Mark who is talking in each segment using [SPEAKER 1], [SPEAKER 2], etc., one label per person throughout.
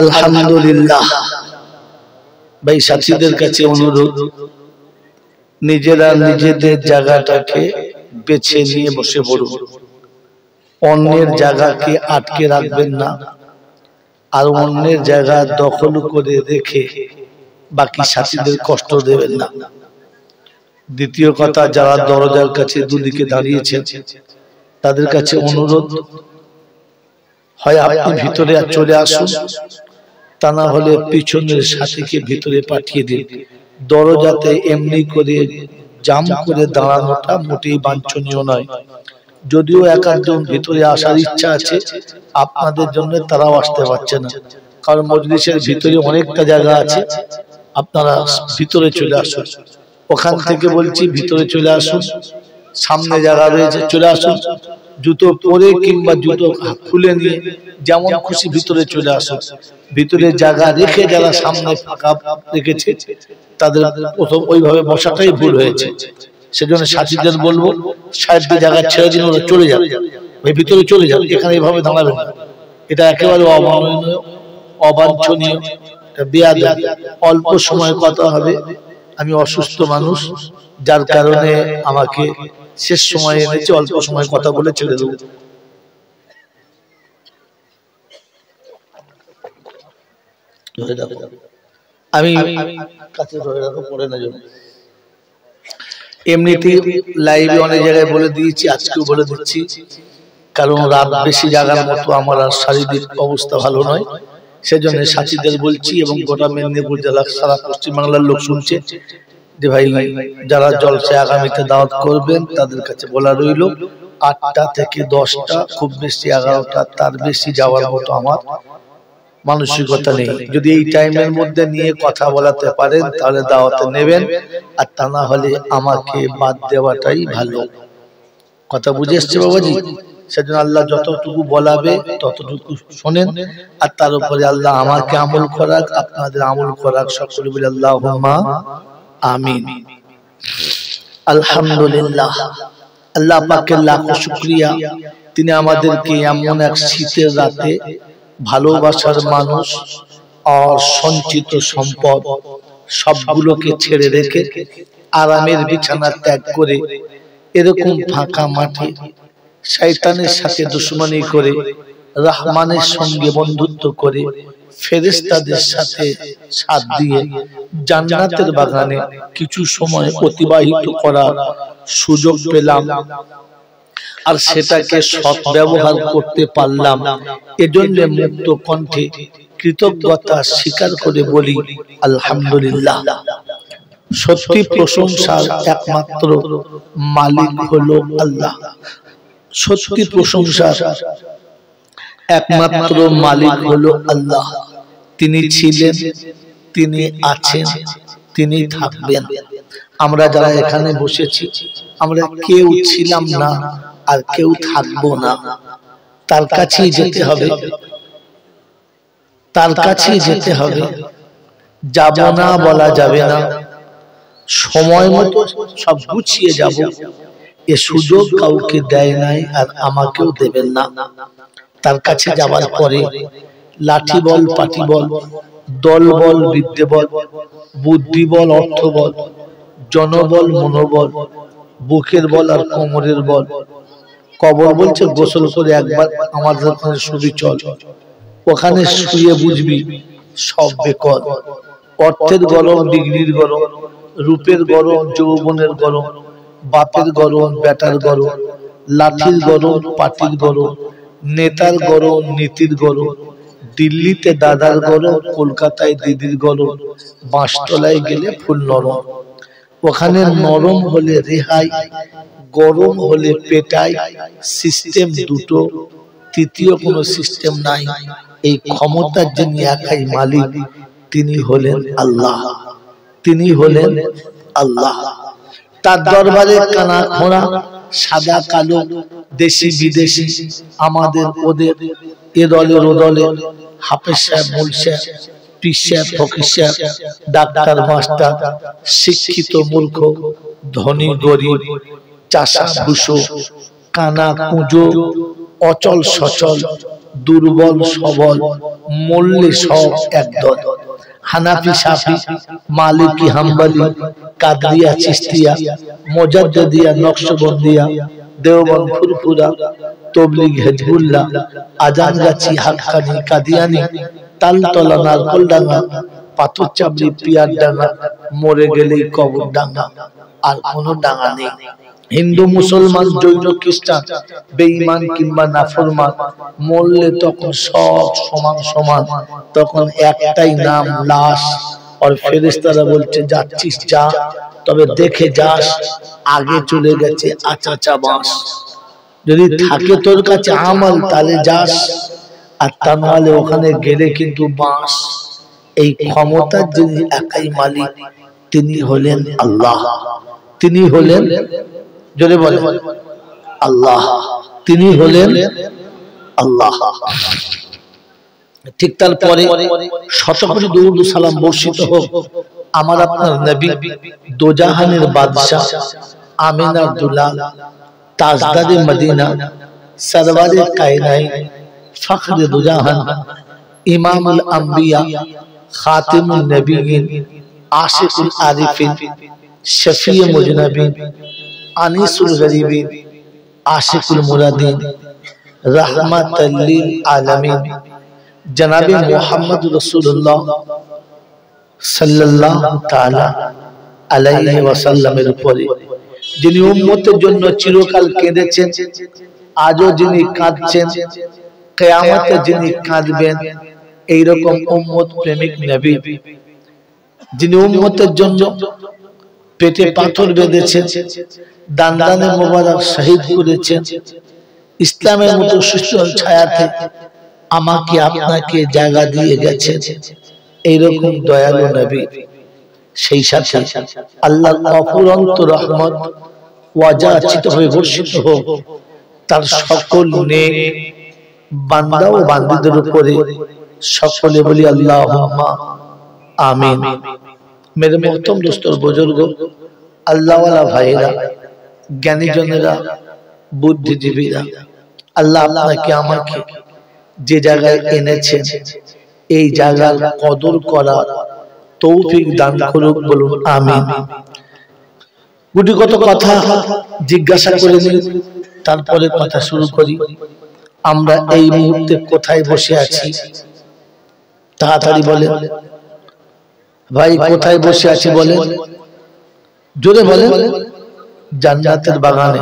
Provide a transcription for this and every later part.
[SPEAKER 1] আলহামদুলিল্লাহ। ভাই সাথীদের কাছে অনুরোধ, নিজেরা নিজেদের জায়গাটাকে বেছে নিয়ে বসে পড়ুন, অন্যের জায়গাকে আটকে রাখবেন না, আর অন্যের জায়গা দখল করে রেখে বাকি সাথীদের কষ্ট দেবেন না। দ্বিতীয় কথা, যারা দরজার কাছে দুদিকে দাঁড়িয়েছেন তাদের কাছে অনুরোধ, হয় আপনি ভিতরে চলে আসুন, তা না হলে পিছনের সাথীকে ভিতরে পাঠিয়ে দিন। দরজাতে এমনি করে জাম করে দাঁড়ানোটা মোটেই বাঞ্ছনীয় নয়। যদিও এক একজন ভিতরে আসার ইচ্ছা আছে, আপনাদের জন্য তারাও আসতে পারছে না, কারণ মজলিসের ভিতরে অনেকটা জায়গা আছে। আপনারা ভিতরে চলে আসুন, ওখান থেকে বলছি ভিতরে চলে আসুন, সামনে জায়গা রয়েছে, চলে আসুন। জুতো পরে কিংবা জুতো খুলে নিয়ে যেমন খুশি ভিতরে চলে আসুন। ভিতরে জায়গা রেখে যারা সামনে ফাঁকা রেখেছে তাদের প্রথম ওইভাবে বসাটাই ভুল হয়েছে। সেজন্য সাথীদের বলবো, সাইডে জায়গা ছেড়ে দিন, ওরা চলে যাবে, ওই ভিতরে চলে যাবে, এখানে এইভাবে দাঁড়াবেন না। এটা একেবারে অমাননীয়, অবাঞ্ছনীয়, বেয়াদব। অল্প সময় কথা হবে, আমি অসুস্থ মানুষ, যার কারণে আমাকে শেষ সময় এনেছে, অল্প সময় কথা বলে ছেড়ে দেবো। আমি কাছে ধরে রাখো, পড়ে না জন্য। এমনিতে লাইভে অনেক জায়গায় বলে দিয়েছি, আজকেও বলে দিচ্ছি, কারণ রাত বেশি জাগার মতো আমার আর শারীরিক অবস্থা ভালো নয়। সেজন্য সাথীদের বলছি, এবং গোটা মেদিনীপুর জেলা, সারা পশ্চিমবাংলার লোক শুনছে যে ভাই যারা জলসা আগামীতে দাওয়াত করবেন তাদের কাছে বলা রইল, 8টা থেকে 10টা, খুব বেশি 11টা, তার বেশি যাওয়ার মতো আমার মানসিকতা নেই। যদি এই টাইমের মধ্যে নিয়ে কথা বলাতে পারেন তাহলে দাওয়াতে নেবেন, আর তা না হলে আমাকে বাদ দেওয়াটাই ভালো। কথা বুঝে এসছে বাবাজি? সেজন্য আল্লাহ যতটুকু বলাবে ততটুকু শোনেন, আর তার উপরে আল্লাহ আমাকে আমল করাক, আপনাদের আমল করাক। সকলে বলে আল্লাহুম্মা আমিন। আলহামদুলিল্লাহ, আল্লাহ পাকের লাখো শুকরিয়া, তিনি আমাদেরকে এমন এক শীতের রাতে ভালোবাসার মানুষ আর সঞ্চিত সম্পদ সবগুলোকে ছেড়ে রেখে আরামের বিছানা ত্যাগ করে এরকম ফাঁকা মাঠে শয়তানের সাথে দুশমনি করে রহমানের সঙ্গে বন্ধুত্ব করে ফেরেশতাদের সাথে সাথ দিয়ে জান্নাতের বাগানে কিছু সময় অতিবাহিত করার সুযোগ পেলাম, আর সেটাকে সৎ ব্যবহার করতে পারলাম। এজন্য মুক্ত কণ্ঠে কৃতজ্ঞতা স্বীকার করে বলি আলহামদুলিল্লাহ। সত্যি প্রশংসার একমাত্র মালিক হলো আল্লাহ। সত্যি প্রশংসার একমাত্র মালিক হলো আল্লাহ। তিনি ছিলেন, তিনি আছেন, তিনি থাকবেন। আমরা যারা এখানে বসেছি, আমরা কেউ ছিলাম না আর কেউ থাকবো না। তার কাছেই যেতে হবে, তার কাছেই যেতে হবে। যাব না বলা যাবে না, সময় মতো সব গুছিয়ে যাব, এ সুযোগ কাউকে দেয় নাই, আর আমাকেও দেবেন না। তার কাছে যাওয়ার পরে লাঠি বল, পাটি বল, দল বল, বিদ্যে বল, বুদ্ধি বল, অর্থ বল, জনবল, মনোবল, বুকের বল আর কোমরের বল। কবর বলছে গোসল করে একবার আমাদের ওখানে শুবি চল, ওখানে শুয়ে বুঝবি সব বেকল। অর্থের গরম, ডিগ্রির গরম, রূপের গরম, যৌবনের গরম, বাপের গরম, বেটার গরম, লাঠির গরম, পাটির গরম, নেতার গরম, নীতির গরম, দিল্লিতে দাদার গরম, কলকাতায় দিদির গরম, বাঁশতলায় গেলে ফুল নরম। ওখানে নরম হলে রেহাই, গরম হলে পেটাই। সিস্টেম দুটো, তৃতীয় কোনো সিস্টেম নাই। এই ক্ষমতার যিনি একাই মালিক, তিনি হলেন আল্লাহ। তিনি হলেন আল্লাহ। তার দরবারে কানা খোঁড়া, সাদা কালো, দেশি বিদেশি, আমাদের ওদের, এ দলের ও দলের, হাফেজ সাহেব, মূল সাহেব, পীর সাহেব, ফকির সাহেব, ডাক্তার, মাস্টার, শিক্ষিত মূর্খ, ধনী গরিব, চাষা ভুষো, কানা কুঁজো, অচল সচল, দুর্বল সবল, মল্লে সব একদল। হানাফি, শাফি, মালিকি, হাম্বলি, কাদরিয়া, চিশতিয়া, মুজাদ্দিদিয়া, নকশবন্দিয়া, দেওবন্দ, ফুরফুরা, তবলিগ, হিজবুল্লাহ, আজানগাছি, হাক্কানি, কাদিয়ানি, তালতলা, নারকলডাঙ্গা, পাথরচাবড়ি, পিয়ারডাঙ্গা, মরে গেলেই কবরডাঙ্গা, আর কোনো ডাঙ্গা নেই। হিন্দু, মুসলমান, জৈন, খ্রিস্টান, বেঈমান কিংবা নাফরমান মরলে তখন সব সমান সমান, তখন একটাই নাম, লাশ। আর ফেরেশতারা বলছে যাচ্ছিস যা, তবে দেখে যাস আগে চলে গেছে আচাচা বাঁশ। যদি থাকে তোর কাছে আমল তাহলে যাস, আর তা নাহলে ওখানে গেলে কিন্তু বাঁশ। এই ক্ষমতার যিনি একাই মালিক তিনি হলেন আল্লাহ। তিনি হলেন, জোরে বলে আল্লাহ, তিনি হলেন আল্লাহ। ঠিক তারপরে শত কোটি দুরূদ ও সালাম বর্ষিত হোক আমার আপনার নবী, দোজাহানের বাদশা, আমিনার দুলাল, তাজদারে মদিনা, সরওয়ারে কায়নাত, ফখরে দোজাহান, ইমামুল আম্বিয়া, খাতিমুন নবিয়্যিন, আশিকুল আরিফিন, শফিয়ে মুজনবিন, আনিসুল গরিবিন, আশিকুল মুরাদিন, রাহমাতাল লিল আলামিন, জনাবে মুহাম্মদ রাসূলুল্লাহ সাল্লাল্লাহু তাআলা আলাইহি ওয়াসাল্লামের উপরে যিনি উম্মতের জন্য চিরকাল কেঁদেছেন, আজও যিনি কাঁদছেন, কিয়ামতে যিনি কাঁদবেন, এইরকম উম্মত প্রেমিক নবী যিনি উম্মতের জন্য পেটে পাথর বেঁধেছেন, দান্দানে মোবারক শহীদ করেছেন, ইসলামের মতো সুশীল ছায়াতে আমাকে আপনাকে জায়গা দিয়ে গেছেন, এইরকম দয়ালু নবী। সেই সাথে আল্লাহর অফুরন্ত রহমত ওয়াজাচিত হয়ে বর্ষিত হোক তার সকল নেক বান্দা ও বান্দীদের উপরে। সকলে বলি আল্লাহুম্মা আমিন। मेरे मोहतरम दोस्तों, बुजुर्गों, अल्लाह वाला भाईरा, ज्ञानी जनेरा, बुद्धिजीवीरा, আল্লাহ আপনাকে আমাকে যে জায়গায় এনেছেন এই জায়গার কদর করার তৌফিক দান করুক, বলুন আমিন। গুটিগত কথা জিজ্ঞাসা করে নিন, তারপরে কথা শুরু করি। আমরা এই মুহূর্তে কোথায় বসে আছি? তাড়াতাড়ি বলেন ভাই, কোথায় বসে আছি বলেন, জোরে বলেন। জান্নাতের বাগানে।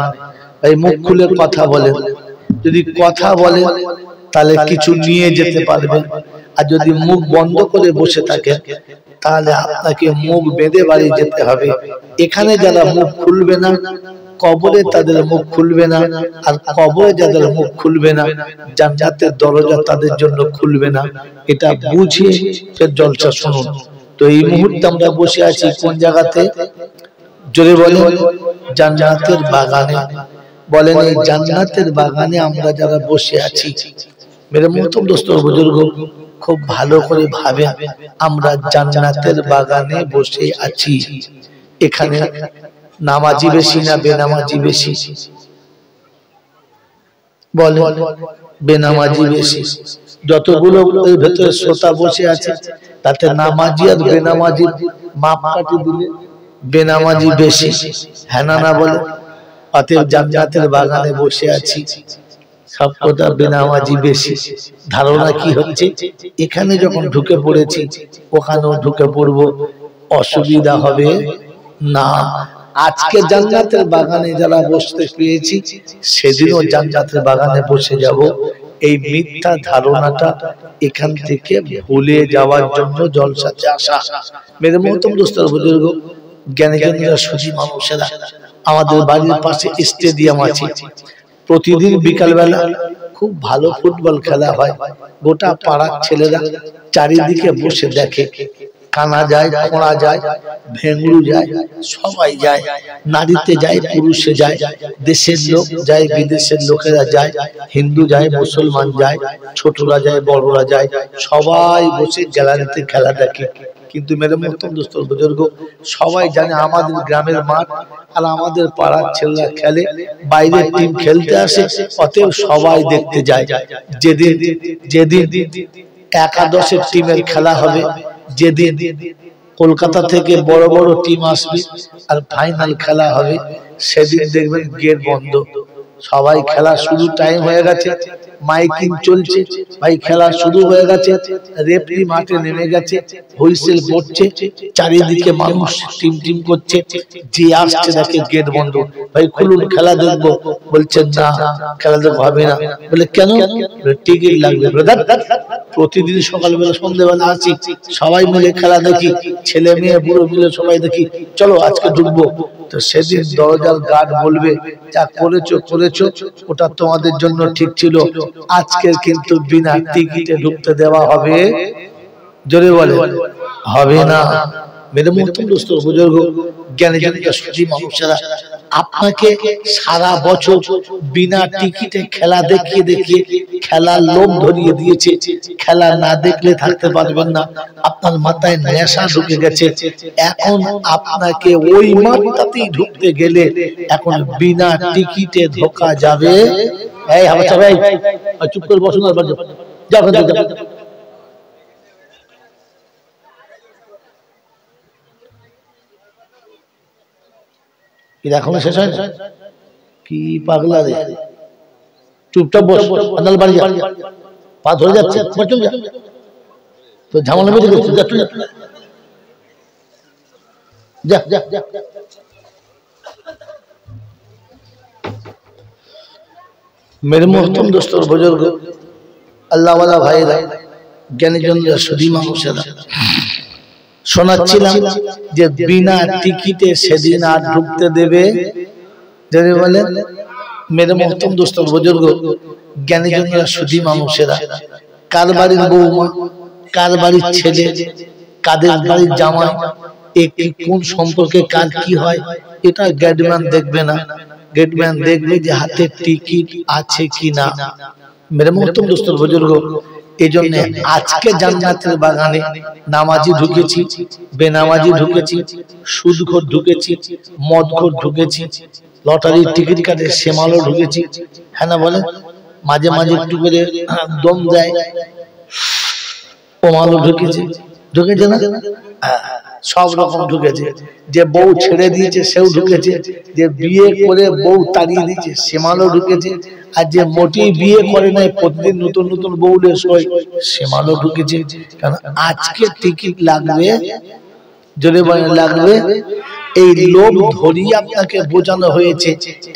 [SPEAKER 1] ভাই মুখ খুলে কথা বলেন। যদি কথা বলেন তাহলে কিছু নিয়ে যেতে পারবেন, আর যদি মুখ বন্ধ করে বসে থাকেন তাহলে আপনাকে মুখ বেঁধে বাড়ি যেতে হবে। এখানে যারা মুখ খুলবে না কবরে তাদের মুখ খুলবে না, আর কবরে যাদের মুখ খুলবে না জান্নাতের দরজা তাদের জন্য খুলবে না। এটা বুঝিয়ে ফের জলসা শুনুন। তো এই মুহূর্তে আমরা বসে আছি কোন জায়গাতে? জোরে বলেন, জান্নাতের বাগানে। বলেন এই জান্নাতের বাগানে আমরা যারা বসে আছি, মেরে মোহতরম দোস্তর বুজুর্গ, খুব ভালো করে ভাবেন, আমরা জান্নাতের বাগানে বসে আছি। এখানে নামাজি বেশি না বেনামাজি বেশি? বলেন বেনামাজি বেশি। যতগুলো এর ভেতরে শ্রোতা বসে আছে তাতে নামাজি আর বেনামাজি মাপ কাটি দিলে বেনামাজি বেশি, হ্যাঁ না বলে? অতএব জান্নাতের বাগানে বসে আছি, সব কথা বেনামাজি বেশি। ধারণা কি হচ্ছে? এখানে যখন ঢুকে পড়েছি ওখানেও ঢুকে পড়বো, অসুবিধা হবে না। আজকে জান্নাতের বাগানে যারা বসতে পেয়েছি সেদিনও জান্নাতের বাগানে বসে যাব, এই মিথ্যা ধারণাটা এখান থেকে ভুলে যাওয়ার জন্য জলসাতে আসা। মেরে মোহতরম দোস্তর বুজুর্গ, জ্ঞানীজনেরা, সুধী মানুষেরা, আমাদের বাড়ির পাশে স্টেডিয়াম আছে। প্রতিদিন বিকালবেলা খুব ভালো ফুটবল খেলা হয়। গোটা পাড়ার ছেলেরা চারিদিকে বসে দেখে। কানা যায়, খোঁড়া যায়, ভেঙ্গুরু যায়, সবাই যায়। নারীতে যায়, পুরুষে যায়, দেশের লোক যায়, বিদেশের লোকেরা যায়, হিন্দু যায়, মুসলমান যায়, ছোটরা যায়, বড়রা যায়, সবাই বসে গ্যালারিতে খেলা দেখে। কিন্তু মেরে মোহতরম দোস্তর বুজুর্গ, সবাই জানে আমাদের গ্রামের মাঠ আর আমাদের পাড়ার ছেলেরা খেলে, বাইরের টিম খেলতে আসে, অতএব সবাই দেখতে যায়। যেদিন একাদশের টিমের খেলা হবে, যেদিন কলকাতা থেকে বড় বড় টিম আসবে আর ফাইনাল খেলা হবে, সেদিন দেখবেন গেট বন্ধ। সবাই খেলা শুরু টাইম হয়ে গেছে, মাইকিং চলছে, ভাই খেলা শুরু হয়ে গেছে, রেফারি মাঠে নেমে গেছে, হুইসেল পড়ছে, চারিদিকে মানুষ টিম টিম করছে, যে আসছে দেখে গেট বন্ধ, ভাই খুলুন খেলা দেখবো। বলছেন না, খেলা দেখবো হবে না। বলে কেন? টিকিট লাগবে। প্রতিদিন সকালবেলা সন্ধ্যেবেলা আসি, সবাই মিলে খেলা দেখি, ছেলে মেয়ে বুড়ো মিলে সবাই দেখি, চলো আজকে ঢুকবো। তো সেদিন দরজার গার্ড বলবে, যা করেছো করেছো, ওটা তোমাদের জন্য ঠিক ছিল, আজকের কিন্তু বিনা টিকিটে ঢুকতে দেওয়া হবে। জোরে বলে হবে না। মেরে মোহতরম দোস্ত বুজুর্গ জ্ঞানী সুধী মানুষেরা, আপনাকে সারা বছর বিনা টিকিটে খেলা দেখিয়ে দেখিয়ে খেলার লোভ ধরিয়ে দিয়েছে। খেলা না দেখলে থাকতে পারবেন না, আপনার মাথায় নেশা ঢুকে গেছে। এখন আপনাকে ওই মাঠটাতেই ঢুকতে গেলে এখন বিনা টিকিটে ঢোকা যাবে। এই হাবাচা ভাই চুপ করে বসুন, আর যাও যাও। এখনো শেষ হয় কি পাগলা রে? চুপচাপ বস, আন্দাল বাড়ি যা, পা ধরে যাচ্ছে, তো ঝামেলা বেঁধে গেছে, যা যা যা। मेरे मोहतरम दोस्तों बुजुर्ग আল্লাহ ওয়ালা ভাইরা, জ্ঞানীজনরা সুধী মানুষেরা, শোনাচ্ছিলাম যে বিনা টিকিটে সেদিন আর ঢুকতে দেবে। যদি বলেন মেরে মোহতরম দোস্তর বুজুর্গ জ্ঞানীজনরা সুধী মানুষেরা, কার বাড়ির বৌমা, কার বাড়ির ছেলে, কাদের বাড়ির জামাই, কোন সম্পর্কে কার কি হয়, এটা গেটম্যান দেখবে না। গেটম্যান দেখবে যে হাতে টিকিট আছে কিনা। মেরে মোহতরম দোস্তর বুজুর্গ, এই জন্য আজকে জান্নাতের বাগানে নামাজি ঢুকেছি, বেনামাজি ঢুকেছি, সুদখোর ঢুকেছি, মদখোর ঢুকেছি, লটারির টিকিট কাটে সেমালও ঢুকেছি। হ্যাঁ না বলে, মাঝে মাঝে একটু করে দম দেয় ও মালও ঢুকেছে, ঢুকেছে না? সব রকম ঢুকেছে। যে বউ ছেড়ে দিয়েছে সেও ঢুকেছে, যে বিয়ে করে বউ তাড়িয়ে দিয়েছে সে মালও ঢুকেছে, আর যে মোটেই বিয়ে করে নাই প্রতিদিন নতুন নতুন বউ সই সে মালও ঢুকেছে। কারণ আজকে টিকিট লাগবে, যদি লাগবে, এই লোভ ধরিয়ে আপনাকে বোঝানো হয়েছে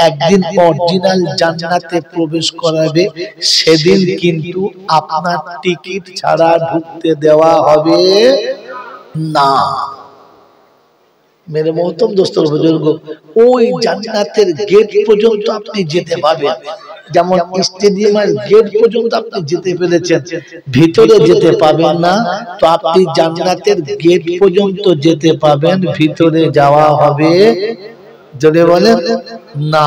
[SPEAKER 1] একদিন অরিজিনাল জান্নাতে প্রবেশ করাবে, সেদিন কিন্তু আপনার টিকিট ছাড়া ঢুকতে দেওয়া হবে না। মেরে মোহতরম দোস্তর বুজুর্গ, ওই জান্নাতের গেট পর্যন্ত আপনি যেতে পাবেন। যেমন স্টেডিয়ামের গেট পর্যন্ত আপনি যেতে পেরেছেন, ভিতরে যেতে পাবেন না, তো আপনি জান্নাতের গেট পর্যন্ত যেতে পাবেন, ভিতরে যাওয়া হবে যদি বলেন না।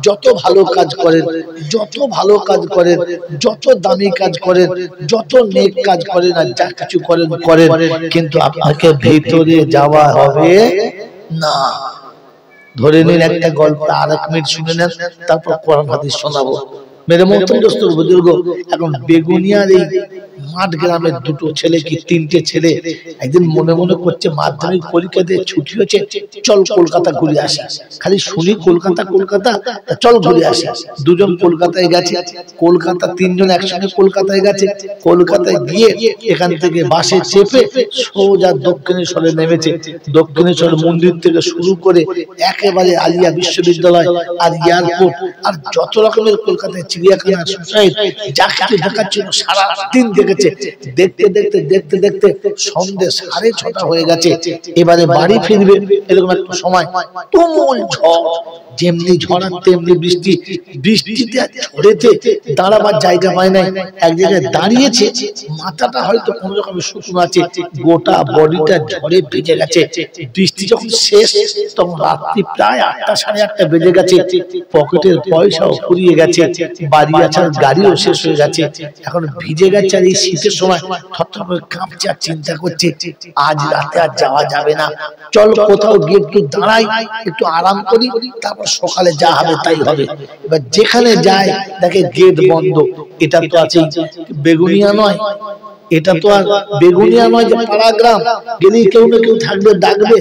[SPEAKER 1] যত ভালো কাজ করেন, যত ভালো কাজ করেন, যত দামি কাজ করেন, যত নেক কাজ করেন, আর যা কিছু করেন করেন, কিন্তু আপনাকে ভিতরে যাওয়া হবে না। ধরে নিন একটা গল্প আর এক মিনিট শুনে নেন, তারপর কোরআন হাদিস শোনাবো। মেরে মোহতরম দোস্তর বুজুর্গ, এখন বেগুনিয়ার এই মাঠ গ্রামের দুটো ছেলে কি তিনটে ছেলে একদিন মনে মনে করছে মাধ্যমিক পরীক্ষা দিয়ে ছুটি হচ্ছে, চল কলকাতা ঘুরে আসি। খালি শুনি কলকাতা কলকাতা, চল ঘুরে আসি। দুজন কলকাতায় গেছে, কলকাতা তিনজন একসঙ্গে কলকাতায় গেছে। কলকাতায় গিয়ে এখান থেকে বাসে চেপে সোজা দক্ষিণেশ্বরে নেমেছে। দক্ষিণেশ্বর মন্দির থেকে শুরু করে একেবারে আলিয়া বিশ্ববিদ্যালয় আর এয়ারপোর্ট আর যত রকমের কলকাতায় চিড়িয়াখানা, সোসাইটি, যা কিছু দেখাচ্ছিল সারা দিন দেখেছে। দেখতে দেখতে দেখতে দেখতে সন্ধ্যে 6:30 হয়ে গেছে। এবারে বাড়ি ফিরবে, এরকম একটা সময় তুমুল ঝড়, যেমনি ঝড় তেমনি বৃষ্টি। বৃষ্টিতে ঝড়েতে দাঁড়াবার জায়গা পায় নাই, এক জায়গায় দাঁড়িয়েছে, মাথাটা হয়তো কোন রকম শুকনো আছে, গোটা বডিটা ঝড়ে ভিজে গেছে। বৃষ্টি যখন শেষ, তখন রাত্রি প্রায় 8টা 8:30 বেজে গেছে। পকেটের পয়সাও ফুরিয়ে গেছে, বাড়ি আসার গাড়িও শেষ হয়ে গেছে। এখন ভিজে গেছে, আর এই শীতের সময় থরথর করে কাঁপছে, আর চিন্তা করছে আজ রাতে আর যাওয়া যাবে না, চল কোথাও গিয়ে একটু দাঁড়াই, একটু আরাম করি, তারপর সকালে যা হবে তাই হবে। এবার যেখানে যায় দেখে গেট বন্ধ। এটা তো আছে বেগুনিয়া নয়, এটা তো আর বেগুনিয়া নয় যে পাড়া গ্রাম, গেলেই কেউ না কেউ থাকবে, ডাকবে,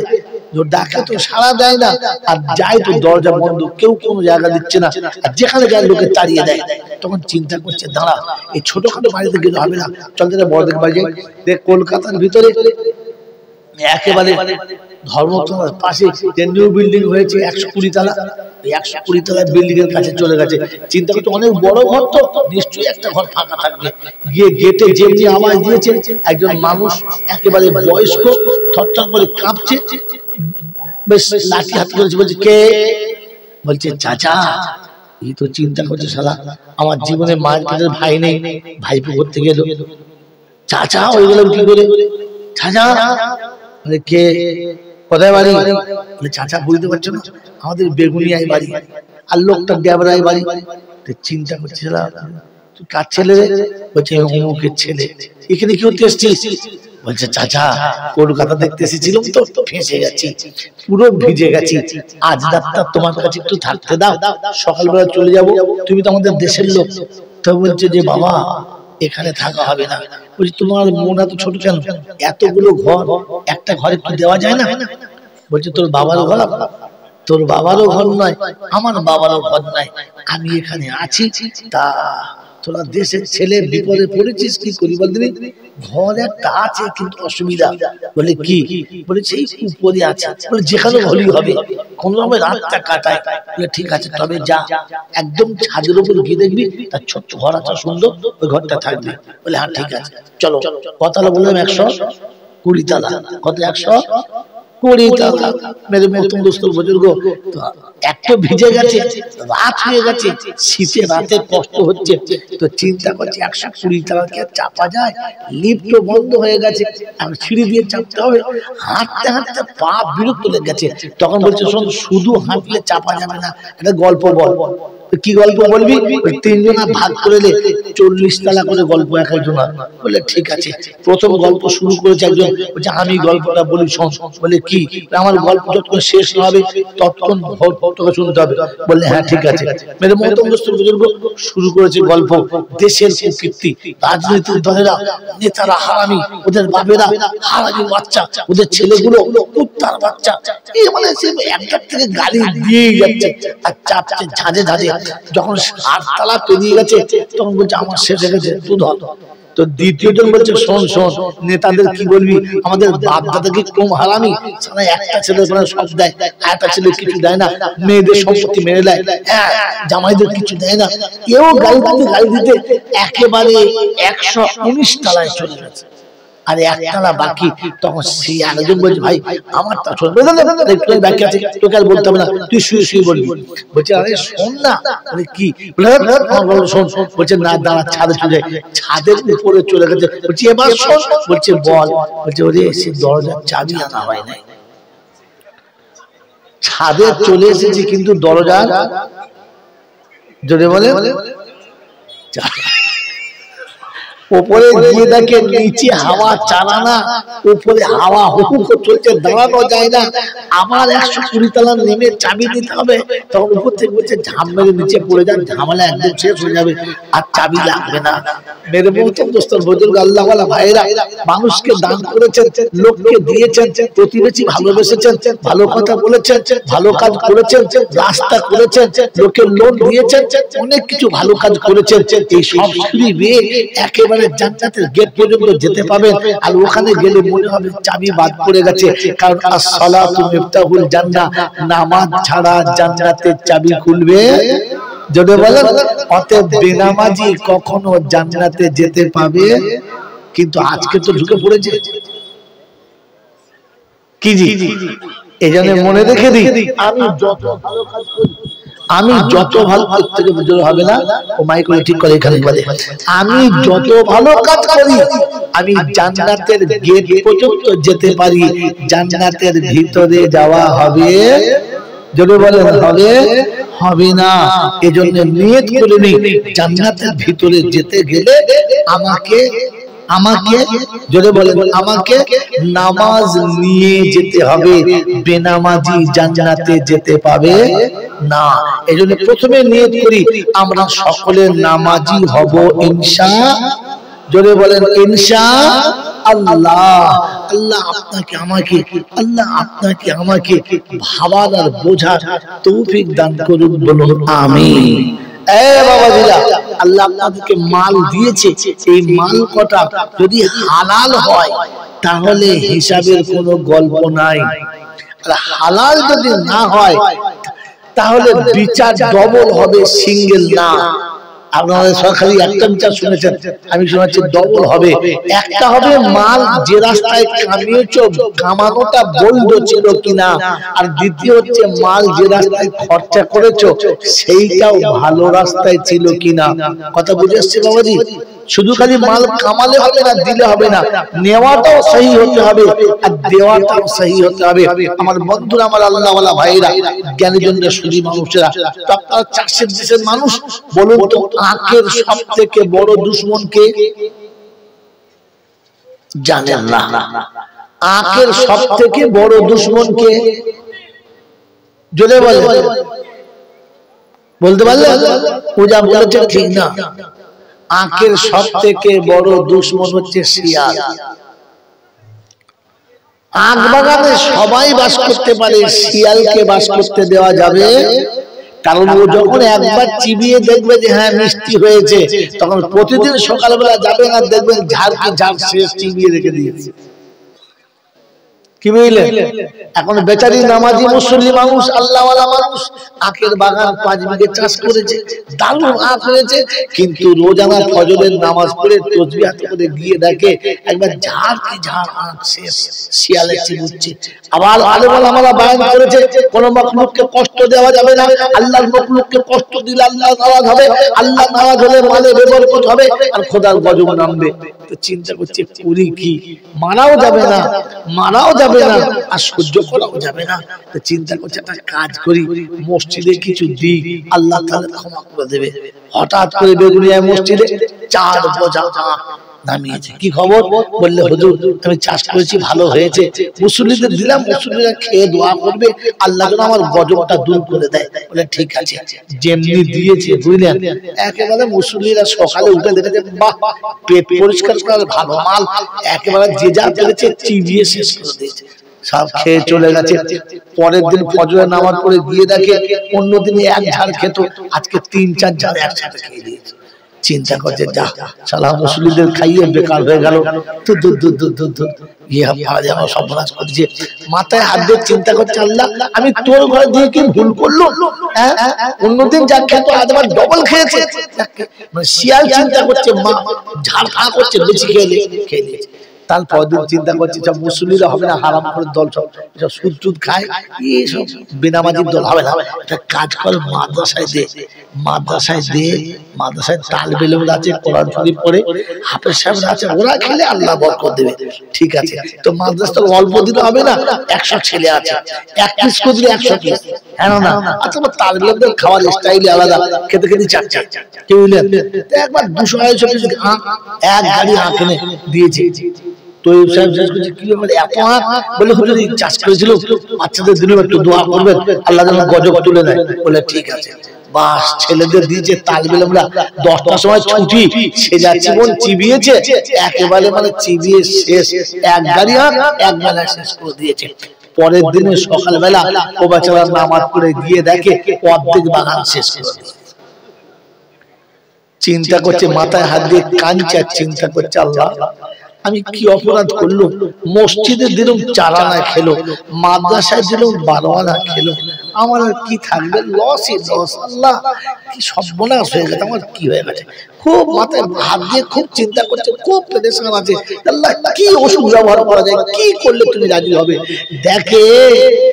[SPEAKER 1] ডাকে তো সাড়া দেয় না, আর যায় তো দরজা বন্ধ, কেউ কোনো জায়গা দিচ্ছে না, আর যেখানে যায় লোকে তাড়িয়ে দেয়। তখন চিন্তা করছে দাঁড়া, এই ছোটখাটো বাড়িতে গেলে হবে না, চল তাহলে বড়দের বাড়ি যাই। দেখ কলকাতার ভিতরে একেবারে ধর্মতলার পাশে যে নিউ বিল্ডিং হয়েছে 120 তলা, 120 তলার বিল্ডিং এর কাছে চলে গেছে। চিন্তা করতে অনেক বড় ঘর, তো নিশ্চয়ই একটা ঘর ফাঁকা থাকবে। গিয়ে গেটে যেমনি আওয়াজ দিয়েছে, একজন মানুষ একেবারে বয়স্ক থরথর করে কাঁপছে, বেশ লাঠি হাত করেছে, বলছে কে? বলছে চাচা। এই তো চিন্তা করছে শালা আমার জীবনে মায়ের কাছে ভাই নেই, ভাইপো করতে গেল, চাচা হয়ে গেল কি করে? চাচা বলে কে? কোথায় বাড়ি? বলে চাচা বুঝতে পারছো না, আমাদের বেগুনিয়ায় বাড়ি, আর লোকটা ডেবরায় বাড়ি। চিন্তা করছে তুই কার ছেলে রে? বলছে অমুকের ছেলে। এখানে কি করতে এসছিস? বলছে চাচা কলকাতা দেখতে এসেছিলাম তো ফেঁসে গেছি, পুরো ভিজে গেছি, আজ রাতটা তোমার কাছে একটু থাকতে দাও, সকালবেলা চলে যাব, তুমি তো আমাদের দেশের লোক। তো বলছে যে বাবা এখানে থাকা হবে না। বলছি তোমার মন এত ছোট কেন? এতগুলো ঘর, একটা ঘরে একটু দেওয়া যায় না? বলছে তোর বাবারও ঘর? তোর বাবারও ঘর নয়, আমার বাবারও ঘর নাই, আমি এখানে আছি। তা তোরা দেশের ছেলে, বিপদে পড়েছিস, কি করি বলদিনি? ঘর একটা আছে কিন্তু অসুবিধা। বলে কি? বলে সেই উপরে আছে। বলে যেখানে হলেই হবে, কোন রকম রাতটা কাটায়। বলে ঠিক আছে তবে যা, একদম ছাদের উপর গিয়ে দেখবি তার ছোট্ট ঘর আছে সুন্দর, ওই ঘরটা থাকবে। বলে হ্যাঁ ঠিক আছে চলো। কতলা বললাম? 120 তলা। কত? 120 তলা। মেরে মতন দোস্ত বুজুর্গ, এত ভিজে গেছে, রাত হয়ে গেছে, শীতে রাতে কষ্ট হচ্ছে, তো চিন্তা করছে 120 তলাকে চাপা যায়? লিফটও বন্ধ হয়ে গেছে, আর সিঁড়ি দিয়ে চাপতে হবে। হাঁটতে হাঁটতে পা বিরক্ত লেগে গেছে। তখন বলছে শোন, শুধু হাঁটলে চাপা যাবে না, একটা গল্প বল। কি গল্প বলবি? 3 জনা ভাগ করে 40 তলা করে গল্প এক একজনা। বলে ঠিক আছে। প্রথম গল্প শুরু করেছে একজন, বলছে আমি গল্পটা বলি শোন। বলে কি? আমার গল্প যতক্ষণ শেষ না হবে ততক্ষণ তোকে শুনতে হবে। বললে হ্যাঁ ঠিক আছে। মেরে মহতম দোস্তের বুজুর্গ শুরু করেছে গল্প। দেশের কুকীর্তি, রাজনৈতিক দলেরা, নেতারা হারামি, ওদের বাপেরা হারামির বাচ্চা, ওদের ছেলেগুলো কুত্তার বাচ্চা, এই মানে সে একটা থেকে গালি দিয়েই যাচ্ছে আর চাপছে ঝাঁঝে ঝাঁঝে। যখন 8 তলা পেরিয়ে গেছে তখন বলছে আমার শেষ হয়ে গেছে, তুই ধর। তো দ্বিতীয় জন বলছে শোন শোন, নেতাদের কি বলবি, আমাদের বাপ দাদা কি কম হারামি? সারা একটা ছেলে সব দেয়, একটা ছেলে কিছু দেয় না, মেয়েদের সম্পত্তি মেরে দেয়, জামাইদের কিছু দেয় না। এও গালি দিতে একেবারে 119 তলায় চলে গেছে, আর 1 তলা বাকি। তখন সেই আরেকজন বলছে ভাই আমারটা শোন। ব্যাখ্যা আছে, তোকে আর বলতে হবে না, তুই শুয়ে শুয়ে বলবি। বলছে আরে শোন না। বলে কি? শোন। বলছে না দাঁড়া, ছাদে চলে যায়। ছাদের উপরে চলে গেছে। বলছি এবার শোন। বলছে বল। বলছে ওরে সে দরজার চাবি আনা হয় নাই। ছাদে চলে এসেছি কিন্তু দরজা জোরে বলে উপরে গিয়ে দেখে নিচে হাওয়া চালানা, উপরে হাওয়া হুক চলছে, দাঁড়ানো যায় না। আবার 120 তলা নেমে চাবি নিতে হবে। তখন উপর থেকে বলছে ঝাম মেরে নিচে পড়ে যান, ঝামেলা একদম শেষ হয়ে যাবে, আর চাবি লাগবে না। মেরে মহতম দোস্তর বুজুর্গ আল্লাহ ওয়ালা ভাইরা, মানুষকে দান করেছেন, লোককে দিয়েছেন, প্রতিবেশী ভালোবেসেছেন, ভালো কথা বলেছেন, ভালো কাজ করেছেন, রাস্তা করেছেন, লোকের লোন দিয়েছেন, অনেক কিছু ভালো কাজ করেছেন। এই সব সিঁড়ি বেয়ে একেবারে জান্নাতের গেট পর্যন্ত যেতে পাবেন। আর ওখানে গেলে মনে হবে চাবি বাদ পড়ে গেছে, কারণ as-সালাতু মিফতাহুল জান্নাহ, নামাজ ছাড়া জান্নাতের চাবি খুলবে যদি বলেন। অতএব বেনামাজি কখনো জান্নাতে যেতে পাবে। কিন্তু আজকে তো ঢুকে পড়েছে কি জি, এজন্য মনে রেখে দিই, আমি যত ভালো কাজ করি, আমি যত ভালো কাজ থেকে বুঝতে হবে না, ও মাইক করে ঠিক করে এখানে বলে, আমি যত ভালো কাজ করি আমি জান্নাতের গেট পর্যন্ত যেতে পারি, জান্নাতের ভিতরে যাওয়া হবে যদি বলেন হবে হবে না। এজন্য নিয়ত করে নেই, জান্নাতের ভিতরে যেতে গেলে আমাকে যদি বলেন আমাকে নামাজ নিয়ে যেতে হবে, বেনামাজি জান্নাতে যেতে পাবে না। এজন্য প্রথমে নিয়ত করি আমরা সকলে নামাজি হব ইনশাআল্লাহ। জোরে বলেন ইনশাআল্লাহ। আল্লাহ আপনাকে আমাকে, আল্লাহ আপনাকে আমাকে ভাবার আর বোঝার তৌফিক দান করুন, বলুন আমিন। বাবাজিরা, আল্লাহ আপনাদেরকে মাল দিয়েছে, এই মাল কটা যদি হালাল হয় তাহলে হিসাবের কোনো গল্প নাই, আর হালাল যদি না হয় তাহলে বিচার ডবল হবে, সিঙ্গেল না। আপনারা সরকারি একটা বিচার শুনেছেন, আমি শোনাচ্ছি ডবল হবে। একটা হবে মাল যে রাস্তায় কামিয়েছো কামানোটা বৈধ ছিল কিনা, আর দ্বিতীয় হচ্ছে মাল যে রাস্তায় খরচা করেছো সেইটাও ভালো রাস্তায় ছিল কিনা। কথা বুঝে আসছে বাবাজি? শুধু খালি মাল কামালে হবে না, দিলে হবে না, নেওয়াটাও সহি হতে হবে আর দেওয়াটাও সহি হতে হবে। আমার বন্ধুরা, আমার আল্লাহওয়ালা ভাইরা, জ্ঞানীজনরা, সুধী মানুষেরা, তো আপনারা চাষের দেশের মানুষ, বলুন তো আখের সব থেকে বড় দুশ্মন কে? জানেন না? আখের সব থেকে বড় দুশ্মন কে? জোরে বলে, বলতে পারলে? পূজা বলেছে ঠিক না। আখের সব থেকে বড় দুশ্মন হচ্ছে শিয়াল। আখ বাগানে সবাই বাস করতে পারে, শিয়ালকে বাস করতে দেওয়া যাবে? কারণ ও যখন একবার চিবিয়ে দেখবে যে হ্যাঁ মিষ্টি হয়েছে, তখন প্রতিদিন সকালবেলা যাবে না, দেখবেন ঝাড় কি ঝাড় শেষ চিবিয়ে রেখে দিয়েছে। কি বুঝলেন? এখন বেচারি নামাজি মুসল্লি মানুষ, আল্লাহওয়ালা মানুষ, আখের বাগান 5 বিঘে চাষ করেছে, দারুণ আখ হয়েছে, কিন্তু রোজানা ফজরের নামাজ পড়ে তাসবিহ হাতে করে গিয়ে দেখে একবার ঝাড় কি ঝাড় আখ শেষ, শিয়ালে চিবুচ্ছে। আবার আলেম ওলামারা বায়ান করেছে কোন মাখলুককে কষ্ট দেওয়া যাবে না, আল্লাহর মাখলুককে কষ্ট দিলে আল্লাহ নারাজ হবে, আল্লাহ নারাজ হলে মালে বেবরকত হবে আর খোদার গজব নামবে। তো চিন্তা করছে করি কি, মারাও যাবে না, মারাও যাবে না, আর সহ্য করাও যাবে না। তো চিন্তা করছে একটা কাজ করি, মসজিদে কিছু দিই, আল্লাহ তাআলা ক্ষমা করে দেবে। হঠাৎ করে বেগুনিয়া মসজিদে 4 বোঝা আখ নামিয়েছে। কি খবর? বললে হুজুর আমি চাষ করেছি, ভালো হয়েছে, মুসল্লিদের দিলাম, মুসল্লিরা খেয়ে দোয়া করবে আল্লাহ যেন আমার গজবটা দূর করে দেয়। বলে ঠিক আছে, যেমনি দিয়েছে বুঝলেন, একেবারে মুসল্লিরা সকালে উঠে দেখেছে বাহ, পেট পরিষ্কার করার ভালো মাল, একেবারে যে যা পেরেছে চিবিয়ে শেষ করে দিয়েছে, সব খেয়ে চলে গেছে। পরের দিন ফজরের নামাজ পড়ে গিয়ে দেখে অন্যদিনে 1 ঝাড় খেত, আজকে 3-4 ঝাড় একসাথে খেয়ে দিয়েছে। চিন্তা করছে যা সালা মুসলিমদের খাইয়ে বেকার হয়ে গেল, সর্বনাশ করছে। মাথায় হাত দিয়ে চিন্তা করছে আল্লাহ আমি তোর ঘরে দিয়ে কি ভুল করলো, অন্যদিন যা খেত আজ আবার ডবল খেয়েছে। শিয়াল চিন্তা করছে, মা ঝাড় খা করছে, বেশি খেয়ে দিয়েছে। তারপর দিন চিন্তা করছে সব মুসলিমরা হবে না, হারাম করে দল, সব সুদ টুদ খায়, এইসব বেনামাজির দল হবে না। একটা কাজ কর, মাদ্রাসায় দে, মাদ্রাসায় দে, মাদ্রাসায় তালিবে ইলমরা আছে, কোরআন শরীফ পড়ে, হাফেজ সাহেবরা আছে, ওরা খেলে আল্লাহ বরকত দেবে। ঠিক আছে, তো মাদ্রাসা অল্প দিলে হবে না, 100 ছেলে আছে, 1 পিস করে দিলে 100 পিস, হ্যাঁ না? আচ্ছা তালিবে ইলমদের খাওয়ার স্টাইল আলাদা, খেতে খেতে চাচ্ছে, কি বুঝলেন? একবার 200-250 পিস এক গাড়ি আখ এনে দিয়েছে। তো এত আখ, বলে হুজুর চাষ করেছিল, বাচ্চাদের দিলে একটু দোয়া করবেন আল্লাহ যেন গজব তুলে নেয়। বলে ঠিক আছে। বাস ছেলেদের দিয়েছে, তালিবে ইলমরা 10টার সময় ছুটি, সে যা জীবন চিবিয়েছে একেবারে, মানে চিবিয়ে শেষ, 1 গাড়ি আখ 1 বেলা শেষ করে দিয়েছে। পরের দিনে সকালবেলা ও বেচারা নামাজ পড়ে গিয়ে দেখে অর্ধেক বাগান শেষ করে দিয়েছে। চিন্তা করছে, মাথায় হাত দিয়ে কাঁদছে, চিন্তা করছে আল্লাহ আমি কি অপরাধ করলো, মসজিদে দিলাম 4 আনা খেলো, মাদ্রাসায় দিলাম 12 আনা খেলো, আমার আর কি থাকবে, লসই লস। আল্লাহ কি সর্বনাশ হয়ে গেছে, আমার কি হয়ে গেছে। খুব মাথায় হাত দিয়ে খুব চিন্তা করছে, খুব পেরেশান আছে, আল্লাহ কি ওষুধ ব্যবহার করা যায়, কি করলে তুমি রাজি হবে। দেখে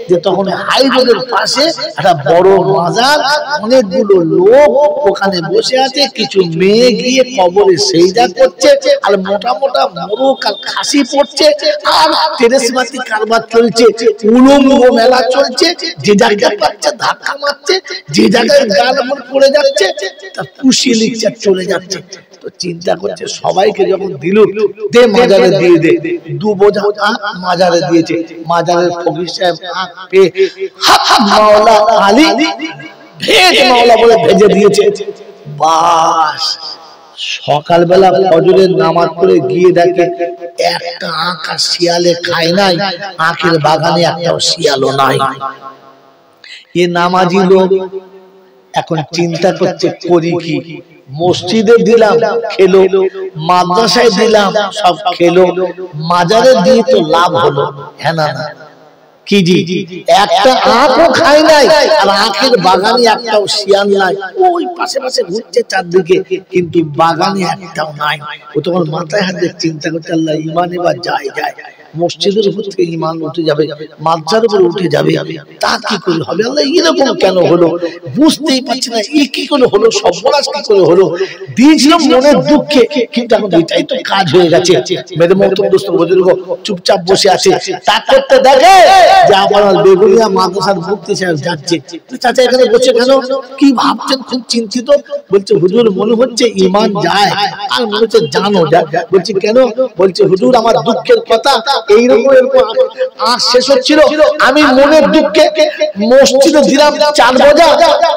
[SPEAKER 1] যে তখন হাই রোডের পাশে একটা বড় মাজার, অনেকগুলো লোক ওখানে বসে আছে, কিছু মেয়ে গিয়ে কবরে সেজদা করছে, আর মোটা মোটা মোরগ আর খাসি পড়ছে, আর তেরেসমাতি কারবার চলছে, উলঙ্গ মেলা চলছে, যে জায়গায় পাচ্ছে ধাক্কা মারছে, যে জায়গায় গান পড়ে যাচ্ছে তা পুষিয়ে লিখছে, চলে যাচ্ছে। তো চিন্তা করছে সবাইকে যখন দিল, দে মাজারে দিয়ে দে, 2 বোঝা আখ মাজারে দিয়েছে। মাজারের ফকির সাহেব আখ পেয়ে মাওলা আলী ভেজ মাওলা বলে ভেজে দিয়েছে। বাস সকালবেলা ফজরের নামাজ পড়ে গিয়ে দেখে একটা আখ আর শিয়ালে খায় নাই, আখের বাগানে একটাও শিয়ালও নাই। এ নামাজি লোক এখন চিন্তা করছে করি কি, মসজিদে দিলাম খেলো, মাদ্রাসায় দিলাম সব খেলো, মাজারে দিয়ে তো লাভ হলো, হ্যাঁ না না কি জি, একটা আখও খায় নাই আর আখের বাগানে একটাও শিয়াল নাই, ওই পাশে পাশে ঘুরছে চারদিকে কিন্তু বাগানে একটাও নাই। ও তখন মাথায় হাত দিয়ে চিন্তা করছে আল্লাহ ঈমান এবার যায় যায়, মসজিদের উপর থেকে ঈমান উঠে যাবে, মাদ্রাসার উপর উঠে যাবে, তা কি করে হবে আল্লাহ, এরকম কেন হলো বুঝতেই পারছি না, এই কি করে হলো, সর্বনাশ কি করে হলো, দিয়েছিলাম মনের দুঃখে কিন্তু এখন এটাই তো কাজ হয়ে গেছে। মেরে মতো দোস্ত বুজুর্গ চুপচাপ বসে আছে, তা করতে দেখে যে আমার বেগুনিয়া মাদ্রাসার মুফতি সাহেব যাচ্ছে, চাচা এখানে বসে কেন, কি ভাবছেন, খুব চিন্তিত, বলছে হুজুর মনে হচ্ছে ঈমান যায় আর মনে হচ্ছে জানো যায়, বলছে কেন, বলছে হুজুর আমার দুঃখের কথা এইরকম এরকম আজ শেষ হচ্ছিল, আমি মনের দুঃখে মসজিদে দিলাম 4 বজা,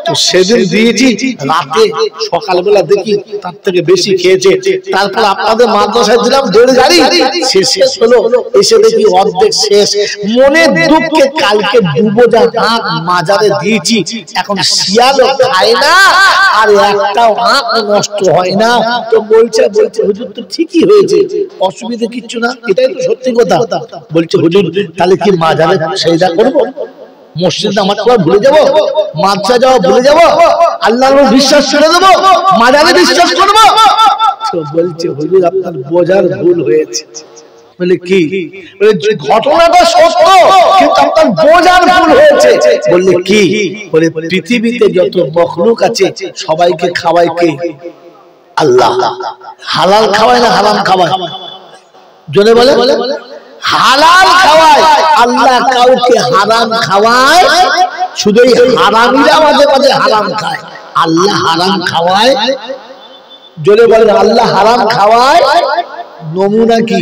[SPEAKER 1] তো সেদিন দিয়েছি রাতে, সকালবেলা দেখি তার থেকে বেশি খেয়েছে, তারপর আপনাদের মাদ্রাসায় দিলাম 1.5 গাড়ি, শেষ হলো, এসে দেখি অর্ধেক শেষ, মনের দুঃখে কালকে 2 বজা আখ মাজারে দিয়েছি, এখন শিয়ালও খায় না আর একটাও আখ নষ্ট হয় না। তো বলছে হুজুর তো ঠিকই হয়েছে, অসুবিধা কিচ্ছু না, এটাই তো সত্যি কথা। বলছে হুজুর তাহলে কি মাজারে সেজদা করব, মসজিদে নামাজ পড়া ভুলে যাব, মাদ্রাসা যাওয়া ভুলে যাব, আল্লাহর উপর বিশ্বাস ছেড়ে দেব, মাজারে বিশ্বাস করব? তো বলছে হুজুর আপনার বোঝার ভুল হয়েছে। বলে কি, বলে ঘটনাটা সত্য কিন্তু আপনার বোঝার ভুল হয়েছে। বললে কি, বলে পৃথিবীতে যত মখলুক আছে সবাইকে খাওয়ায় কে, আল্লাহ। হালাল খাওয়ায় না হারাম খাওয়ায়, জোরে বলে, হালাল খাওয়ায় আল্লাহ, কাউকে হারাম খাওয়ায়, শুধু হারামিরা মাঝে মাঝে হারাম খায়, আল্লাহ হারাম খাওয়ায়, জোরে বলে আল্লাহ হারাম খাওয়ায়। নমুনা কি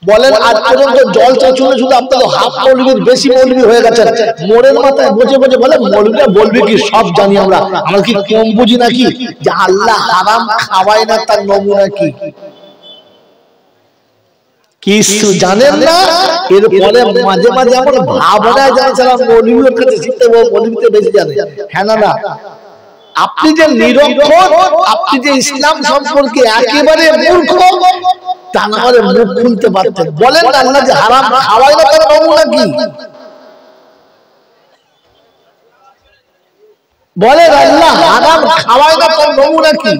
[SPEAKER 1] বলেন, আজ পর্যন্ত জলসা শুনে শুধু আপনাদের হাফ মৌলবীর বেশি মৌলবী হয়ে গেছেন, মোড়ের মাথায় বসে বসে বলে মৌলবীরা বলবে কি, সব জানি আমরা, আমরা কি কম বুঝি নাকি যে আল্লাহ হারাম খাওয়ায় না, তার নমুনা কি কিছু জানেন না। এরপরে মাঝে মাঝে আমার ভাবনা জানছিলাম মৌলবীর কাছে শিখতে, মৌলবীতে বেশি জানে, হ্যাঁ না না, আপনি যে নিরক্ষর, আপনি যে ইসলাম সম্পর্কে একেবারে মূর্খ, তা না হলে মুখ খুলতে পারতেন। বলেন আল্লাহ যে হারাম খাওয়ায় না, তার নমুনা কি, বলেন আল্লাহ হারাম খাওয়ায় না, তার নমুনা কি?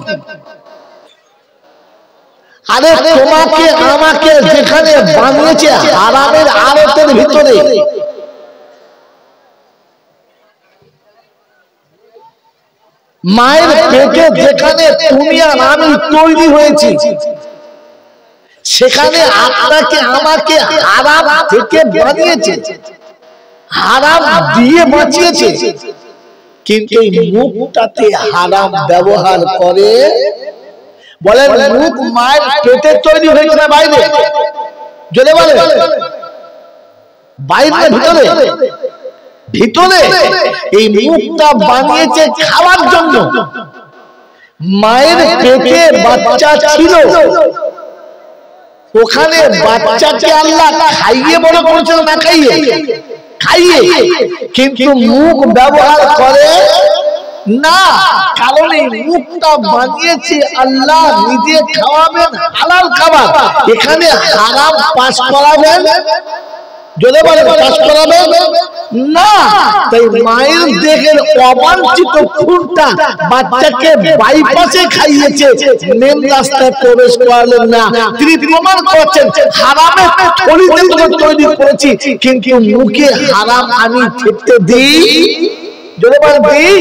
[SPEAKER 1] আরে তোমাকে আমাকে যেখানে বানিয়েছে হারামের আড়তের ভিতরে, মায়ের পেটে যেখানে তুমি আর আমি তৈরি হয়েছি, সেখানে আপনাকে আমাকে হারাম থেকে বানিয়েছে, হারাম দিয়ে বাঁচিয়েছে, কিন্তু এই মুখটাতে হারাম ব্যবহার করে। বলেন মুখ মায়ের পেটে তৈরি হয়েছে না বাইরে, যদি বলে বাইরে ভিতরে, ভিতরে এই মুখটা বানিয়েছে খাওয়ার জন্য। মায়ের পেটে বাচ্চা ছিল, ওখানে বাচ্চাকে আল্লাহ খাইয়ে বড় করেছিল না খাইয়ে, খাইয়ে, কিন্তু মুখ ব্যবহার করে না, কারণ এই মুখটা বানিয়েছে আল্লাহ, নিজে খাওয়াবেন হালাল খাবার, এখানে হারাম পাস করাবেন, যদি বলে পাস করাবেন না। তাই মায়ের দেহের অবাঞ্ছিত খুনটা বাচ্চাকে বাইপাসে খাইয়েছে, মেন রাস্তায় প্রবেশ করালেন না। তিনি প্রমাণ করছেন হারামের থলিতে তৈরি করেছি, কিন্তু মুখে হারাম আমি খেতে দিই, যদি বলে দিই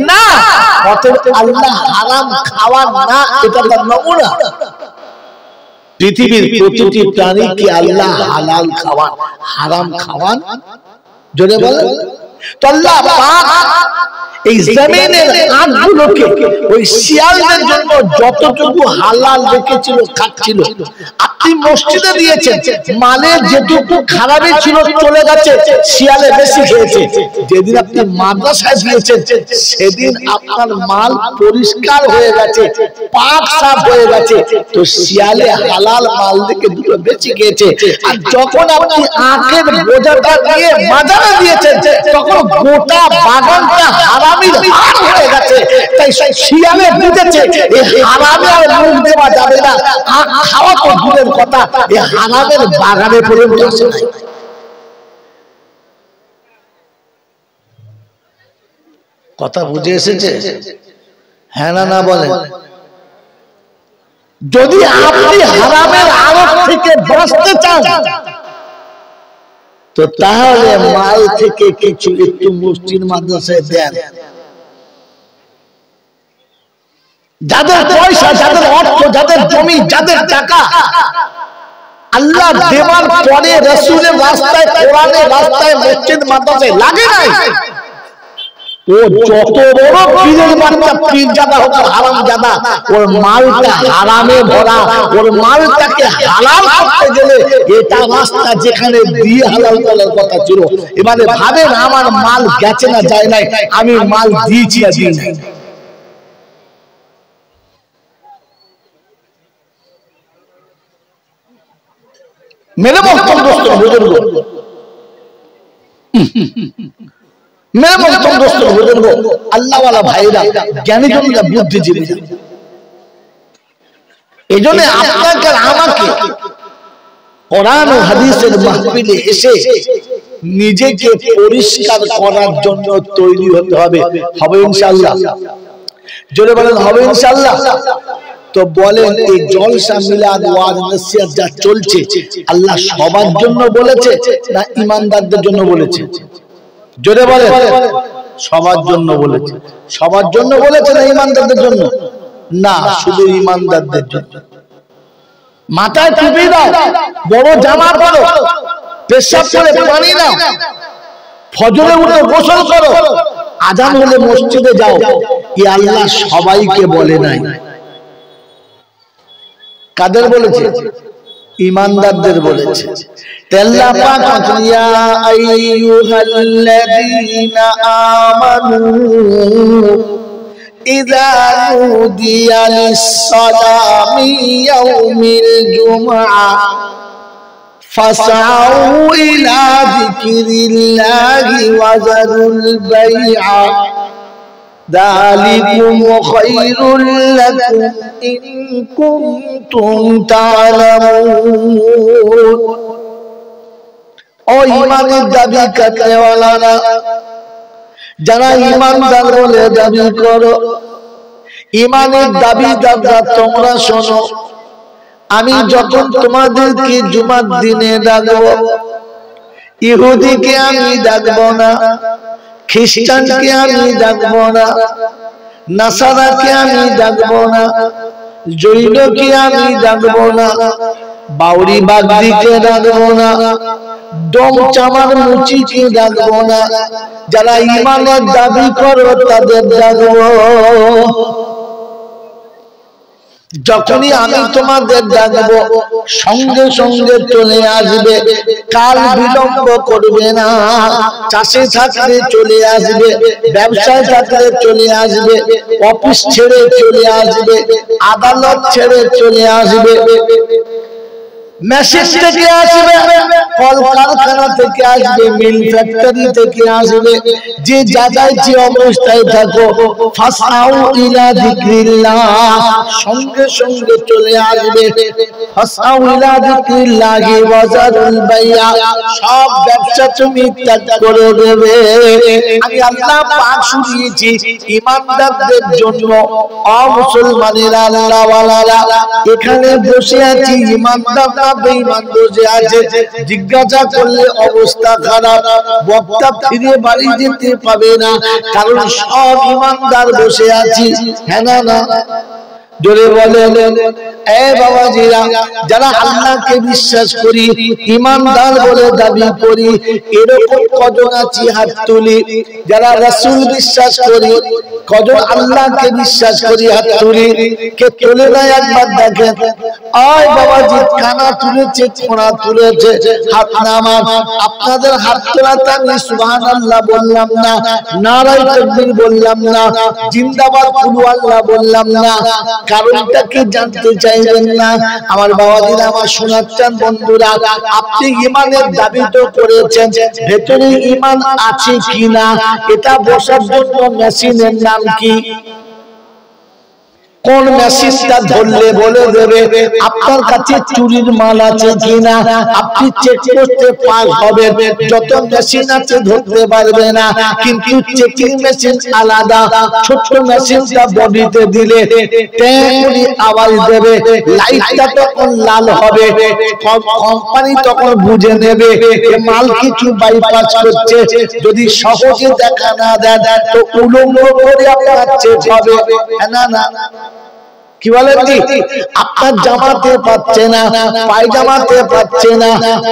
[SPEAKER 1] না, অতএব আল্লাহ হারাম খাওয়ান না, এটা তার নমুনা। পৃথিবীর প্রতিটি প্রাণীকে আল্লাহ হালাল খাওয়ান, হারাম খাওয়ান, জোরে বলেন তো আল্লাহ পাক এই জমিনের আটগুলোকে ওই শিয়ালদের জন্য যতটুকু হালাল রেখেছিল খাচ্ছিল, আপনি মসজিদে দিয়েছেন, মালের যেটুকু খারাপই ছিল চলে গেছে, শিয়ালে বেশি খেয়েছে। যেদিন আপনি মাদ্রাসায় দিয়েছেন সেদিন আপনার মাল পরিষ্কার হয়ে গেছে, পাক সাফ হয়ে গেছে, তো শিয়ালে হালাল মাল থেকে দুটো বেশি খেয়েছে। আর যখন আপনি আখের বোঝাটা দিয়ে মাজারে দিয়েছেন তখন গোটা বাগানটা হারামির হার হয়ে গেছে। তাই শিয়ালে বুঝেছে এই হারামে আর মুখ দেওয়া যাবে না, আখ খাওয়া তো দূরের কথা, এই হারামের বাগানে পর্যন্ত আসে নাই। কথা বুঝে এসেছে? হ্যাঁ না না বলেন। যদি আপনি হারামের আড়ত থেকে বাঁচতে চান তো তাহলে মাল থেকে কিছু একটু মসজিদ মাদ্রাসায় দেন। যাদের পয়সা, যাদের অর্থ, যাদের জমি, যাদের টাকা আল্লাহ দেওয়ার পরে রাসূলের রাস্তায়, কোরআনের রাস্তায়, মসজিদ মাদ্রাসায় লাগে নাই, ও যত বড় পীরের বাচ্চা, পীরজাদা হোক আর হারামজাদা, ওর মালটা হারামে ভরা, ওর মালটাকে হালাল করতে গেলে এটা রাস্তা যেখানে দিয়ে হালাল করার কথা ছিল। এবারে ভাবেন আমার মাল গেছে না যায় নাই, আমি মাল দিয়েছি না দিই নাই। मेरे मोहतरम दोस्तों बुजुर्गों, मेरे मोहतरम दोस्तों बुजुर्गों, अल्लाह वाला भाईरा, ज्ञानी जनरा, बुद्धिजीवी, এজন্য আপনাকে আমাকে কোরআন ও হাদিসের মাহফিলে এসে নিজেকে পরিষ্কার করার জন্য তৈরি হতে হবে। হবে ইনশাআল্লাহ? জোরে বলেন হবে ইনশাআল্লাহ? তো বলেন এই জলসা মিলাদ ওয়াজ নসিহত যা চলছে আল্লাহ সবার জন্য বলেছে না ঈমানদারদের জন্য বলেছে? জোরে বলেন। সবার জন্য বলেছে। সবার জন্য বলেছে না ঈমানদারদের জন্য? না, শুধু ঈমানদারদের জন্য। মাথায় টুপি দাও, বড় জামা পরো, পেশাব করে পানি নাও, ফজরে উঠে গোসল করো, আজান হলে মসজিদে যাও, এই আল্লাহ সবাইকে বলে নাই। কাদের বলেছে? ঈমানদারদের বলেছে। আল্লাহ পাক ইয়া আইয়ুহাল্লাযীনা আমানু ইযা নুদিয়া লিস-সালামি ইয়াউমিল জুমআ ফাসআউ ইলা যিকরিল্লাহি ওয়া যারুল বাই'a ذلكم خير لكم إن كنتم تعلمون। ও ঈমানের দাবি করনেওয়ালারা, যারা ঈমানদার বলে দাবি করো, ঈমানের দাবিদাররা তোমরা শোনো, আমি যখন তোমাদেরকে জুমার দিনে ডাকবো, ইহুদিকে আমি ডাকবো না, খ্রিস্টানকে আমি ডাকবো না, নাসারাকে আমি ডাকবো না, জৈনকে আমি ডাকবো না, বাউরি বাগদিকে ডাকবো না, দম চামার মুচিকে ডাকবো না, যারা ঈমানের দাবি করো তাদের ডাকবো। যখনই আমি তোমাদের ডাকবো সঙ্গে সঙ্গে চলে আসবে, কাল বিলম্ব করবে না। চাষে থাকলে চলে আসবে, ব্যবসায় থাকলে চলে আসবে, অফিস ছেড়ে চলে আসবে, আদালত ছেড়ে চলে আসবে, মেশিন থেকে আসবে, কলকারখানা থেকে আসবে, মিল ফ্যাক্টরি থেকে আসবে, যে জায়গায় যে অবস্থায় থাকো, ফাসাউ ইলা যিকরিল্লাহ, সঙ্গে সঙ্গে চলে আসবে। ফাসাউ ইলা যিকরিল্লাহি ওয়া যারুল বাই'a, সব ব্যবসা তুমি ত্যাগ করে দেবে। আমি আল্লাহ পাক শুনিয়েছি ঈমানদারদের জন্য। অমুসলমানেরা, আল্লাহ ওয়ালারা, এখানে বসে আছি ঈমানদাররা বেঈমান বসে আছে, জিজ্ঞাসা করলে অবস্থা খারাপ, বক্তা ফিরে বাড়ি যেতে পাবে না, কারণ সব ঈমানদার বসে আছি। হ্যাঁ না না? জোরে বলেন। এ বাবাজিরা, যারা আল্লাহকে বিশ্বাস করি, ঈমানদার বলে দাবি করি, এরকম কজন আছি হাত তুলি। যারা রাসূল বিশ্বাস করি, কজন আল্লাহকে বিশ্বাস করি হাত তুলি। কে তুলে না একবার দেখেন। আয় বাবাজি, কানা তুলেছে, কোনা তুলেছে, হাত নামান। আপনাদের হাত তোলাতে আমি সুবহানাল্লাহ বললাম না, নারায়ে তাকবীর বললাম না, জিন্দাবাদ কুলু আল্লাহ বললাম না। কারণটা কি জানতে চাইবেন না? আমার বাবাজিরা, আমার শোনাচ্ছেন বন্ধুরা, আপনি ঈমানের দাবি তো করেছেন, ভেতরে ঈমান আছে কিনা এটা বসার জন্য মেশিনের নাম কি? কোন মেশিনটা ধরলে বলে দেবে আপনার কাছে চুরির মাল আছে কিনা। আপনি চেক করতে পাস হবেন। যত মেশিন আছে ধরতে পারবে না, কিন্তু চেকিং মেশিন আলাদা। ছোট্ট মেশিনটা বডিতে দিলে ট্যাঁকলি আওয়াজ দেবে, লাইটটা তখন লাল হবে, কোম্পানি তখন বুঝে নেবে মাল কিছু বাইপাস করছে। যদি সহজে দেখা না দেন তো উলঙ্গ করে আপনার চেক হবে। না না, কি বলেন জি? আপনার জামাতে পাচ্ছে না, পায়জামাতে পাচ্ছে না,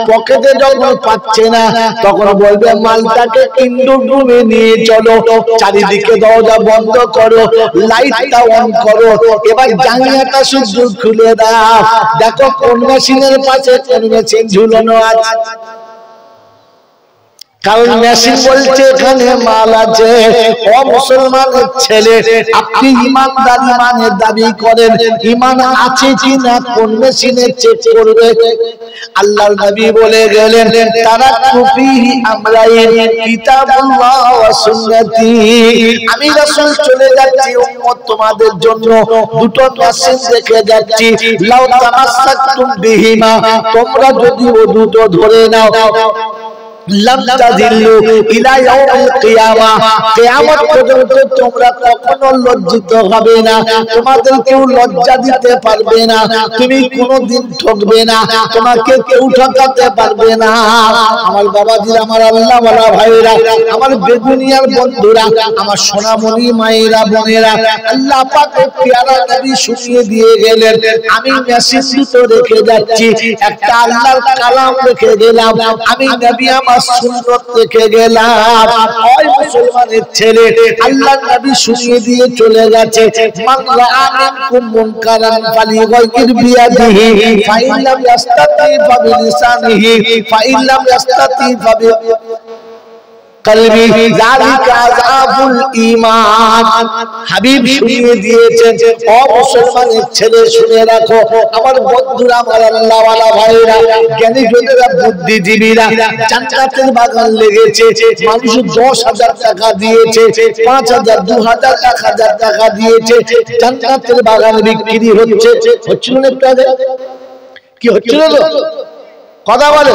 [SPEAKER 1] পকেটে যখন পাচ্ছে না, তখন বলবে মালটাকে ইনডোর রুমে নিয়ে চলো, চারিদিকে দরজা বন্ধ করো, লাইটটা অন করো, এবার জানলাটা শুধু খুলে দাও, দেখো কোন মেশিনের পাশে কোন মেশিন ঝুলানো আছে। কারণ মেশিন বলছে এখানে মাল আছে। ও মুসলমানের ছেলে, আপনি ঈমানদার, ঈমানের দাবি করেন, ঈমান আছে কিনা কোন মেশিনে চেক করবে? আল্লাহর নবী বলে গেলেন, তারাকতু ফীহি আমরাইন, কিতাবুল্লাহ ওয়া সুন্নতি। আমি রাসূল চলে যাচ্ছি উম্মত তোমাদের জন্য দুটো মেশিন রেখে যাচ্ছি। লাউ তামাসসাকতুম বিহিমা, তোমরা যদি ও দুটো ধরে নাও, লাম তাযিল্লু ইলা ইয়াউমিল কিয়ামাহ, কিয়ামত পর্যন্ত তোমরা কখনো লজ্জিত হবে না, তোমাদের কেউ লজ্জা দিতে পারবে না, তুমি কোনোদিন ঠকবে না, তোমাকে কেউ ঠকাতে পারবে না। আমার বাবাজিরা, আমার আল্লাহ ওয়ালা ভাইরা, আমার বেগুনিয়ার বন্ধুরা, আমার সোনামণি মায়েরা, বোনেরা, আল্লাহ পাকের পেয়ারা নবী শুনিয়ে দিয়ে গেলেন, আমি মেশিন দুটো রেখে যাচ্ছি, একটা আল্লাহর কালাম রেখে গেলাম, আমি নবী আমার সুন্নাত রেখে গেলাম। ওই মুসলমানের ছেলে, আল্লাহর নবী শুনিয়ে দিয়ে চলে গেছে, মান রাআ মিনকুম মুনকারান ফালিয়ুগাইয়ির বিয়াদিহি, ফাইন লাম ইস্তাতি ফাবিলিসানিহি, ফাইন লাম ইস্তাতি ফাবি কলবি, যালিকা আযাবুল ঈমান। হাবিব শুনিয়ে দিয়েছেন। ও মুসলমানের ছেলে, শুনে রাখো, আমার বন্ধুরা, আমার আল্লাহ ওয়ালা ভাইরা, জ্ঞানী জনেরা, বুদ্ধিজীবীরা, জান্নাতের বাগান লেগেছে, মানুষ 10,000 টাকা দিয়েছে, 5,000, 2,000, 1,000 টাকা দিয়েছে, জান্নাতের বাগান বিক্রি হচ্ছে। হচ্ছিল না একটু আগে? কি হচ্ছিল? কথা বলে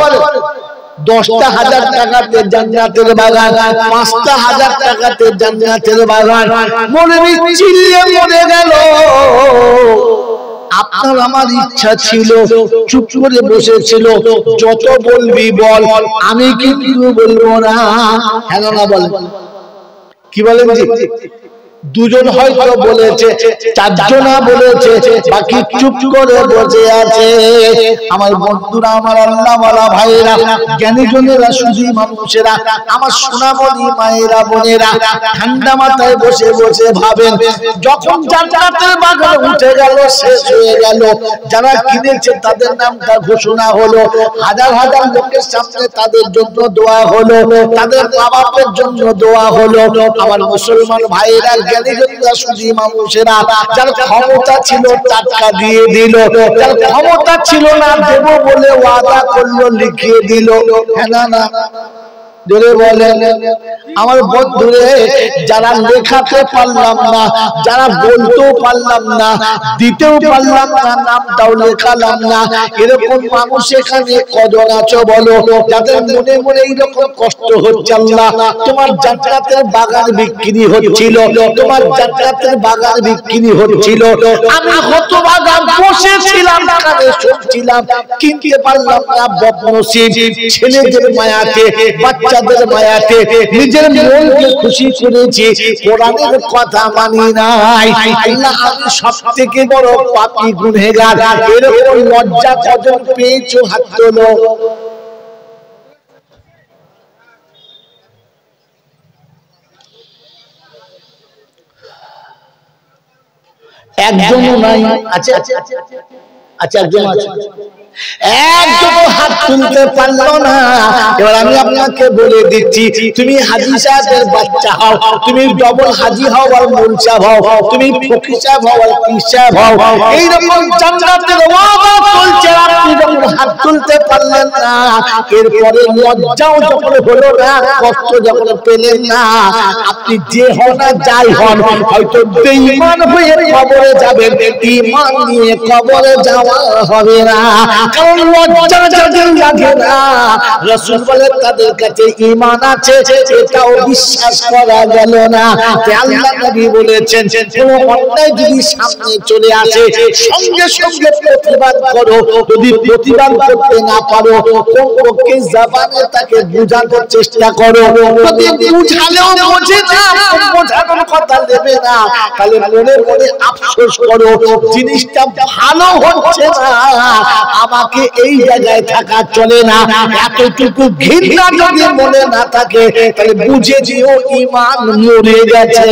[SPEAKER 1] 10,000 টাকাতে জান্নাতের বাগান, 5,000 টাকাতে জান্নাতের বাগান। মনে চিল্লিয়ে মরে গেল। আপনার আমার ইচ্ছা ছিল, চুপ করে বসেছিল, যত বলবি বল, আমি কিন্তু বলবো না। হ্যাঁ না বল, কি বলেন জি? দুজন হয়তো বলেছে, চারজনা বলেছে, বাকি চুপ করে বসে আছে। আমার বন্ধুরা, আমার আল্লাহ ওয়ালা ভাইরা, জ্ঞানী জনেরা, সুধী মানুষেরা, আমার সোনামণি মায়েরা, বোনেরা, ঠান্ডা মাথায় বসে বসে ভাবেন, যখন জান্নাতের বাগান উঠে গেল, শেষ হয়ে গেল, যারা কিনেছে তাদের নামটা ঘোষণা হলো, হাজার হাজার লোকের সামনে তাদের জন্য দোয়া হলো, তাদের মা বাপের জন্য দোয়া হলো। আমার মুসলমান ভাইরা, জ্ঞানী জনেরা, সুধী মানুষেরা, যার ক্ষমতা ছিল টাকা দিয়ে দিল, যার ক্ষমতা ছিল না দেব বলে ওয়াদা করলো, লিখিয়ে দিল। হ্যাঁ না না জোরে বলেন। আমার বন্ধুরে, যারা লেখাতে পারলাম না, যারা বলতেও পারলাম না, দিতেও পারলাম না, নামটাও লেখালাম না, এরকম মানুষ এখানে কজন আছো বলো, যাদের মনে মনে এইরকম কষ্ট হচ্ছে, আল্লাহ তোমার জান্নাতের বাগান বিক্রি হচ্ছিল, তোমার জান্নাতের বাগান বিক্রি হচ্ছিল, আমি হতভাগা বসেছিলাম, কানে শুনছিলাম, কিনতে পারলাম না, বদনসিব ছেলেদের মায়াতে, বাচ্চা পাগলের মায়াতে নিজের মনকে খুশি করেছি, কোরআনের কথা মানি নাই। আল্লাহ আমি সবথেকে বড় পাপী গুনাহগার। এরকম লজ্জা কজন পেয়েছো হাত তোলো। একজনও নাই। আচ্ছা আচ্ছা একজন আছে, একজন হাত তুলতে পারলো না। এবার আমি আপনাকে বলে দিচ্ছি, তুমি হাজী সাহেবের বাচ্চা হও, তুমি ডবল হাজী হও আর মূল সাহেব হও, তুমি ফকির সাহেব হও আর পীর সাহেব হও, এইরকম জান্নাতের ওয়াদা চলছে, আপনি যখন হাত তুলতে পারলেন না, এরপরে লজ্জাও যখন হলো না, কষ্ট যখন পেলেন না, আপনি যে হন না যাই হন, হয়তো বেঈমান হয়ে কবরে যাবেন, ঈমান নিয়ে কবরে যাওয়া হবে না। কারণ লজ্জা যাদের লাগে না, রাসূল বলেন তাদের কাছে ঈমান আছে, এটাও বিশ্বাস করা গেল না। তাই আল্লাহ নবী বলেছেন, কোন অন্যায় যদি সামনে চলে আসে সঙ্গে সঙ্গে প্রতিবাদ করো, যদি প্রতিবাদ করতে না পারো কমপক্ষে জবানে তাকে বোঝানোর চেষ্টা করো, যদি বুঝালেও বোঝে না, বোঝানোর কথা নেবে না, তাহলে মনে মনে আফসোস করো, জিনিসটা ভালো হচ্ছে না, আমাকে এই জায়গায় থাকা চলে না। এতটুকু ঘৃণা যদি মনে না থাকে তাহলে বুঝে দিও ঈমান মরে গেছে।